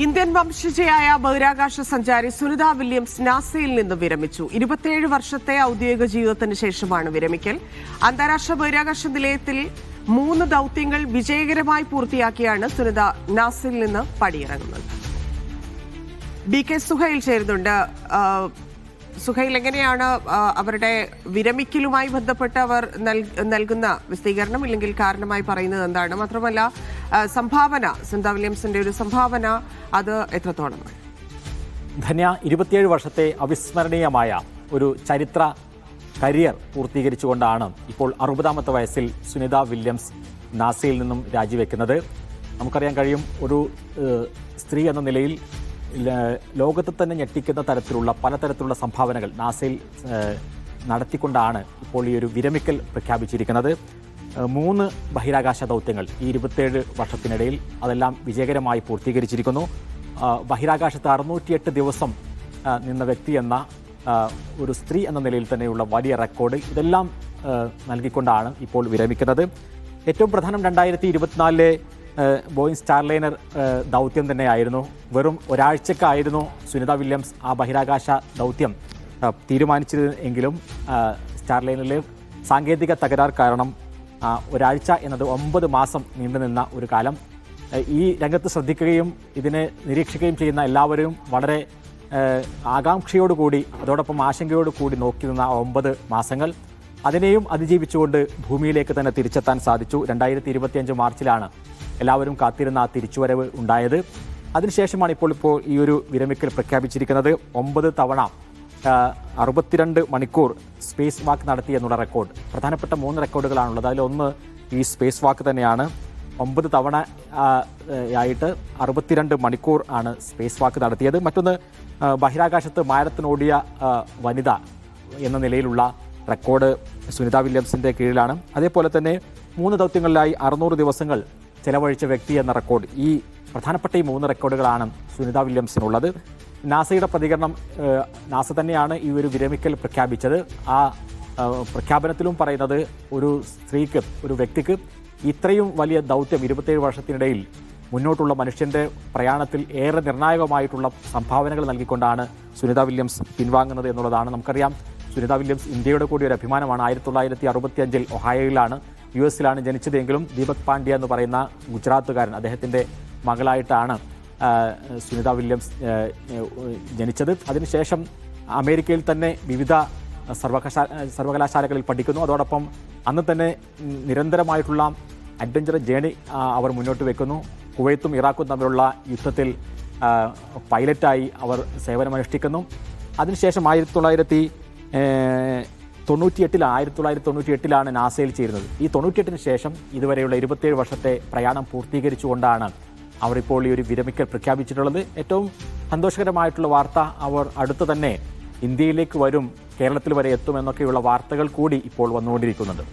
Indian വംശജയായ ബഹിരാകാശ സഞ്ചാരി Sunitha Williams നാസയിൽ നിന്ന് വിരമിച്ചു. 27 വർഷത്തെ ഔദ്യോഗിക ജീവിതത്തിന് ശേഷമാണ് വിരമിക്കൽ. അന്താരാഷ്ട്ര ബഹിരാകാശ നിലയത്തിൽ 3 ദൌത്യങ്ങൾ വിജയകരമായി പൂർത്തിയാക്കിയാണ് സുനിത നാസയിൽ നിന്ന് പടിയിറങ്ങുന്നത്. BK സുഹൈൽ ചേരുന്നുണ്ട്. സുഹൈൽ, എങ്ങനെയാണ് അവരുടെ വിരമിക്കലുമായി ബന്ധപ്പെട്ട് അവർ നൽകുന്ന വിശദീകരണം, ഇല്ലെങ്കിൽ കാരണമായി പറയുന്നത് എന്താണ്? മാത്രമല്ല, സംഭാവന, സുനിത വില്യംസിന്റെ ഒരു സംഭാവന അത് എത്രത്തോളമാണ്? ധന്യ, 27 വർഷത്തെ അവിസ്മരണീയമായ ഒരു ചരിത്ര കരിയർ പൂർത്തീകരിച്ചുകൊണ്ടാണ് ഇപ്പോൾ 60ാമത്തെ വയസ്സിൽ സുനിത വില്യംസ് നാസയിൽ നിന്നും രാജിവെക്കുന്നത്. നമുക്കറിയാൻ കഴിയും, ഒരു സ്ത്രീ എന്ന നിലയിൽ ലോകത്തെ തന്നെ ഞെട്ടിക്കുന്ന തരത്തിലുള്ള പലതരത്തിലുള്ള സംഭാവനകൾ നാസയിൽ നടത്തിക്കൊണ്ടാണ് ഇപ്പോൾ ഈ ഒരു വിരമിക്കൽ പ്രഖ്യാപിച്ചിരിക്കുന്നത്. 3 ബഹിരാകാശ ദൗത്യങ്ങൾ ഈ 27 വർഷത്തിനിടയിൽ അതെല്ലാം വിജയകരമായി പൂർത്തീകരിച്ചിരിക്കുന്നു. ബഹിരാകാശത്ത് 608 ദിവസം നിന്ന വ്യക്തി എന്ന ഒരു സ്ത്രീ എന്ന നിലയിൽ തന്നെയുള്ള വലിയ റെക്കോർഡ് ഇതെല്ലാം നൽകിക്കൊണ്ടാണ് ഇപ്പോൾ വിരമിക്കുന്നത്. ഏറ്റവും പ്രധാനം 2024 ബോയിങ് സ്റ്റാർലൈനർ ദൗത്യം തന്നെയായിരുന്നു. വെറും ഒരാഴ്ചക്കായിരുന്നു സുനിത വില്യംസ് ആ ബഹിരാകാശ ദൗത്യം തീരുമാനിച്ചത് എങ്കിലും സ്റ്റാർലൈനറിലെ സാങ്കേതിക തകരാർ കാരണം ഒരാഴ്ച എന്നത് 9 മാസം നീണ്ടുനിന്ന ഒരു കാലം. ഈ രംഗത്ത് ശ്രദ്ധിക്കുകയും ഇതിനെ നിരീക്ഷിക്കുകയും ചെയ്യുന്ന എല്ലാവരും വളരെ ആകാംക്ഷയോടുകൂടി, അതോടൊപ്പം ആശങ്കയോടുകൂടി നോക്കി നിന്ന 9 മാസങ്ങൾ അതിനെയും അതിജീവിച്ചുകൊണ്ട് ഭൂമിയിലേക്ക് തന്നെ തിരിച്ചെത്താൻ സാധിച്ചു. 2025 മാർച്ചിലാണ് എല്ലാവരും കാത്തിരുന്ന ആ തിരിച്ചുവരവ് ഉണ്ടായത്. അതിനുശേഷമാണ് ഇപ്പോൾ ഈ ഒരു വിരമിക്കൽ പ്രഖ്യാപിച്ചിരിക്കുന്നത്. 9 തവണ 62 മണിക്കൂർ സ്പേസ് വാക്ക് നടത്തി എന്നുള്ള റെക്കോർഡ്. പ്രധാനപ്പെട്ട 3 റെക്കോർഡുകളാണുള്ളത്. അതിലൊന്ന് ഈ സ്പേസ് വാക്ക് തന്നെയാണ്. 9 തവണ ആയിട്ട് 62 മണിക്കൂർ ആണ് സ്പേസ് വാക്ക് നടത്തിയത്. മറ്റൊന്ന് ബഹിരാകാശത്ത് മാരത്തൺ ഓടിയ വനിത എന്ന നിലയിലുള്ള റെക്കോർഡ് സുനിത വില്യംസിൻ്റെ കീഴിലാണ്. അതേപോലെ തന്നെ 3 ദൗത്യങ്ങളിലായി 600 ദിവസങ്ങൾ ചെലവഴിച്ച വ്യക്തി എന്ന റെക്കോർഡ്. ഈ പ്രധാനപ്പെട്ട ഈ 3 റെക്കോർഡുകളാണ് സുനിത വില്യംസിനുള്ളത്. നാസയുടെ പ്രതികരണം, നാസ തന്നെയാണ് ഈ ഒരു വിരമിക്കൽ പ്രഖ്യാപിച്ചത്. ആ പ്രഖ്യാപനത്തിലും പറയുന്നത്, ഒരു സ്ത്രീക്ക്, ഒരു വ്യക്തിക്ക് ഇത്രയും വലിയ ദൗത്യം 27 വർഷത്തിനിടയിൽ മുന്നോട്ടുള്ള മനുഷ്യൻ്റെ പ്രയാണത്തിൽ ഏറെ നിർണായകമായിട്ടുള്ള സംഭാവനകൾ നൽകിക്കൊണ്ടാണ് സുനിത വില്യംസ് പിൻവാങ്ങുന്നത് എന്നുള്ളതാണ്. നമുക്കറിയാം, സുനിത വില്യംസ് ഇന്ത്യയുടെ കൂടി ഒരു അഭിമാനമാണ്. 1965 ഒഹായോയിലാണ്, US-ലാണ് ജനിച്ചതെങ്കിലും ദീപക് പാണ്ഡ്യ എന്ന് പറയുന്ന ഗുജറാത്തുകാരൻ, അദ്ദേഹത്തിൻ്റെ മകളായിട്ടാണ് സുനിത വില്യംസ് ജനിച്ചത്. അതിനുശേഷം അമേരിക്കയിൽ തന്നെ വിവിധ സർവകലാശാലകളിൽ പഠിക്കുന്നു. അതോടൊപ്പം അന്ന് തന്നെ നിരന്തരമായിട്ടുള്ള അഡ്വഞ്ചർ ജേണി അവർ മുന്നോട്ട് വെക്കുന്നു. കുവൈത്തും ഇറാഖും തമ്മിലുള്ള യുദ്ധത്തിൽ പൈലറ്റായി അവർ സേവനമനുഷ്ഠിക്കുന്നു. അതിനുശേഷം 1998 നാസയിൽ ചേരുന്നത്. ഈ 98-ന് ശേഷം ഇതുവരെയുള്ള 27 വർഷത്തെ പ്രയാണം പൂർത്തീകരിച്ചുകൊണ്ടാണ് അവർ ഇപ്പോൾ ഈ ഒരു വിരമിക്കൽ പ്രഖ്യാപിച്ചിട്ടുള്ളത്. ഏറ്റവും സന്തോഷകരമായിട്ടുള്ള വാർത്ത, അവർ അടുത്ത് തന്നെ ഇന്ത്യയിലേക്ക് വരും, കേരളത്തിൽ വരെ എത്തുമെന്നൊക്കെയുള്ള വാർത്തകൾ കൂടി ഇപ്പോൾ വന്നുകൊണ്ടിരിക്കുന്നുണ്ട്.